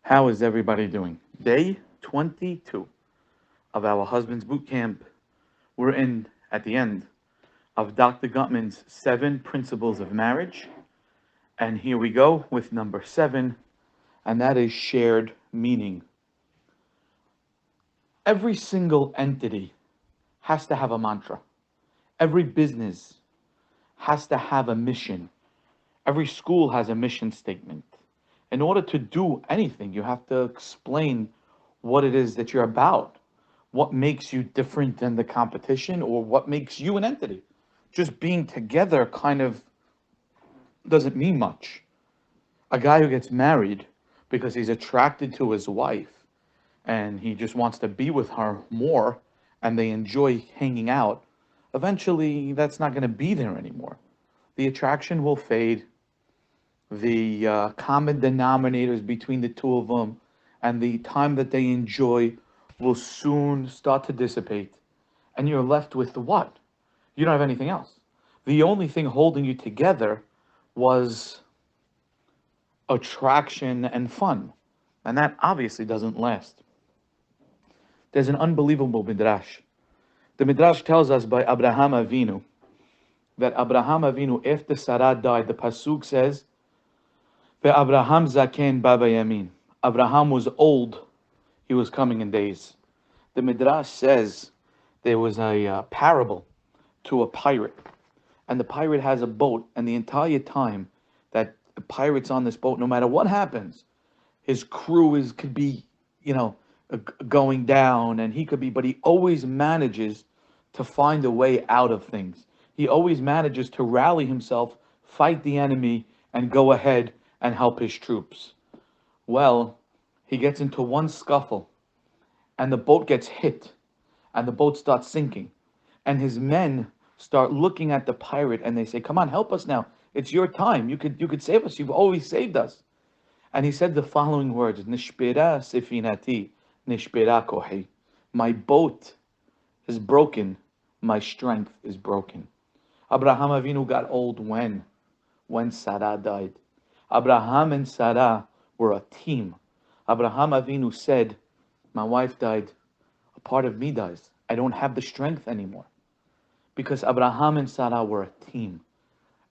How is everybody doing? Day 22 of our husband's boot camp. We're in at the end of Dr. Gutman's 7 principles of marriage. And here we go with number 7, and that is shared meaning. Every single entity has to have a mantra. Every business has to have a mission. Every school has a mission statement. In order to do anything, you have to explain what it is that you're about, what makes you different than the competition, or what makes you an entity. Just being together kind of doesn't mean much. A guy who gets married because he's attracted to his wife and he just wants to be with her more and they enjoy hanging out, eventually that's not going to be there anymore. The attraction will fade. The common denominators between the two of them and the time that they enjoy will soon start to dissipate. And you're left with what? You don't have anything else. The only thing holding you together was attraction and fun. And that obviously doesn't last. There's an unbelievable midrash. The midrash tells us by Abraham Avinu that Abraham Avinu, after Sarah died, the pasuk says, Abraham zaken baba yamin. Abraham was old, he was coming in days. The midrash says there was a parable to a pirate, and the pirate has a boat, and the entire time that the pirate's on this boat, no matter what happens, his crew could be, going down, and he could be, but he always manages to find a way out of things. He always manages to rally himself, fight the enemy, and go ahead and help his troops. Well, he gets into one scuffle, and the boat gets hit, and the boat starts sinking, and his men start looking at the pirate, and they say, "Come on, help us now. It's your time. You could save us. You've always saved us." And he said the following words: "Nishbera sefinati, nishbera kohi." My boat is broken. My strength is broken. Abraham Avinu got old when Sarah died. Abraham and Sarah were a team. Abraham Avinu said, "My wife died. A part of me dies. I don't have the strength anymore." Because Abraham and Sarah were a team.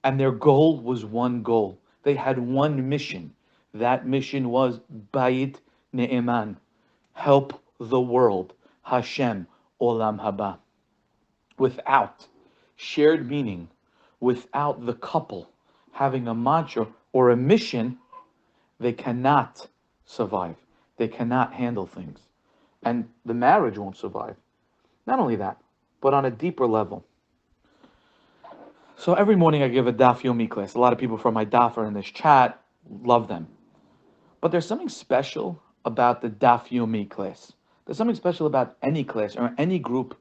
And their goal was one goal. They had one mission. That mission was Bayit Ne'eman. Help the world. Hashem Olam Haba. Without shared meaning, without the couple having a mantra or a mission, they cannot survive. They cannot handle things. And the marriage won't survive. Not only that, but on a deeper level. So every morning I give a Daf Yomi class. A lot of people from my Daf are in this chat, love them. But there's something special about the Daf Yomi class. There's something special about any class or any group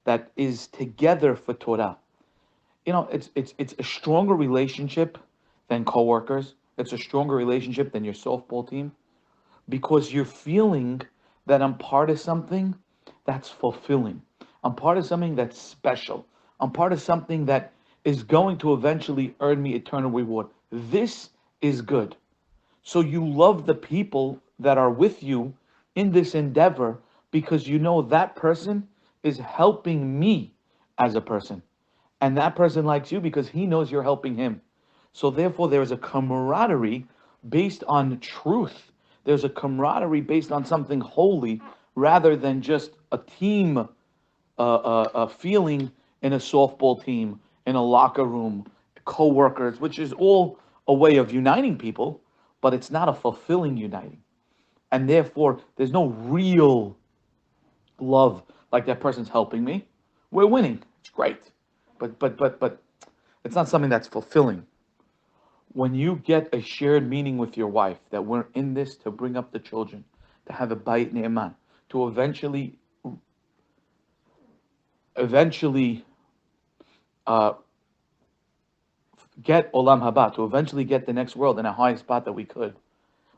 that is together for Torah. It's a stronger relationship than coworkers. It's a stronger relationship than your softball team, because you're feeling that I'm part of something that's fulfilling. I'm part of something that's special. I'm part of something that is going to eventually earn me eternal reward. This is good. So you love the people that are with you in this endeavor because you know that person is helping me as a person. And that person likes you because he knows you're helping him. So therefore there is a camaraderie based on truth. There's a camaraderie based on something holy rather than just a team feeling in a softball team, in a locker room, co-workers, which is all a way of uniting people, but it's not a fulfilling uniting. And therefore, there's no real love like that person's helping me. We're winning. It's great. But it's not something that's fulfilling. When you get a shared meaning with your wife, that we're in this to bring up the children, to have a bayit ne'eman, to eventually get olam haba, to eventually get the next world in a high spot that we could,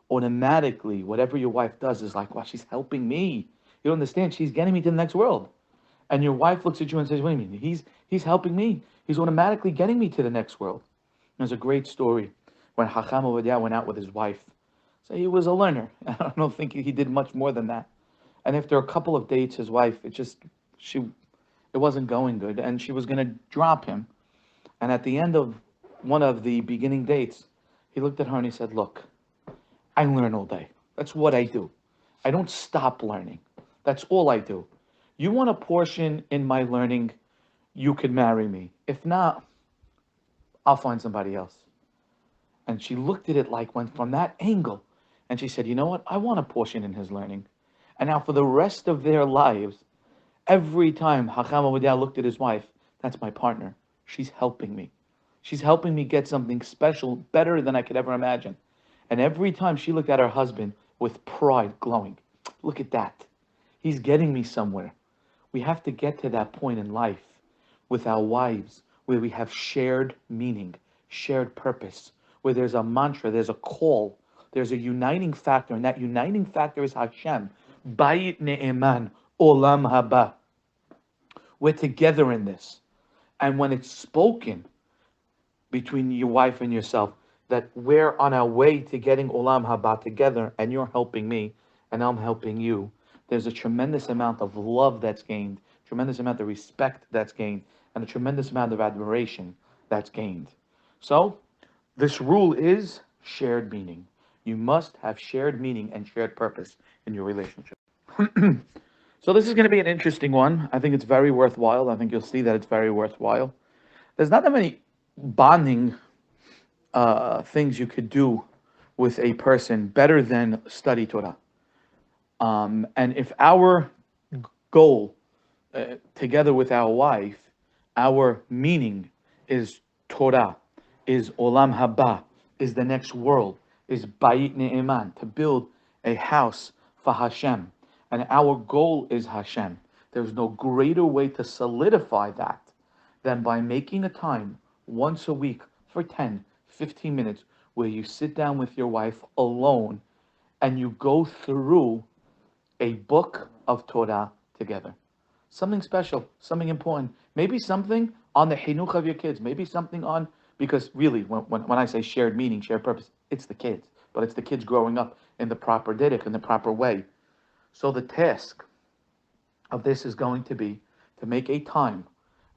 automatically, whatever your wife does is like, wow, she's helping me. You don't understand? She's getting me to the next world. And your wife looks at you and says, what do you mean? He's helping me. He's automatically getting me to the next world. There's a great story when Hacham Obadiah went out with his wife So he was a learner. I don't think he did much more than that. And after a couple of dates, his wife, it wasn't going good, and she was going to drop him. And at the end of one of the beginning dates, he looked at her and he said, "Look, I learn all day. That's what I do. I don't stop learning. That's all I do. You want a portion in my learning, you could marry me. If not, I'll find somebody else." And she looked at it like went from that angle. And she said, "You know what? I want a portion in his learning." And now for the rest of their lives, every time Hacham Obadiah looked at his wife, "That's my partner. She's helping me. She's helping me get something special, better than I could ever imagine." And every time she looked at her husband with pride glowing, "Look at that. He's getting me somewhere." We have to get to that point in life with our wives where we have shared meaning, shared purpose, where there's a mantra, there's a call, there's a uniting factor, and that uniting factor is Hashem. Bayit ne'eman, olam haba. We're together in this. And when it's spoken between your wife and yourself, that we're on our way to getting olam haba together, and you're helping me, and I'm helping you, there's a tremendous amount of love that's gained, tremendous amount of respect that's gained, and a tremendous amount of admiration that's gained. So, this rule is shared meaning. You must have shared meaning and shared purpose in your relationship. So this is going to be an interesting one. I think it's very worthwhile. I think you'll see that it's very worthwhile. There's not that many bonding things you could do with a person better than study Torah. And if our goal, together with our wife, our meaning is Torah, is Olam Haba, is the next world, is Bayit Ne'eman, to build a house for Hashem. And our goal is Hashem. There's no greater way to solidify that than by making a time once a week for 10, 15 minutes where you sit down with your wife alone and you go through a book of Torah together. Something special, something important. Maybe something on the chinuch of your kids. Maybe something on, because really, when I say shared meaning, shared purpose, it's the kids. But it's the kids growing up in the proper didik, in the proper way. So the task of this is going to be to make a time,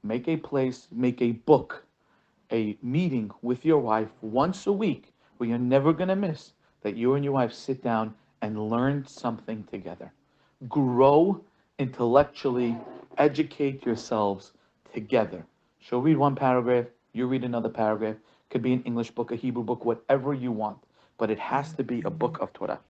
make a place, make a book, a meeting with your wife once a week where you're never going to miss that you and your wife sit down and learn something together. Grow intellectually, educate yourselves together. She'll read one paragraph, you read another paragraph. Could be an English book, a Hebrew book, whatever you want. But it has to be a book of Torah.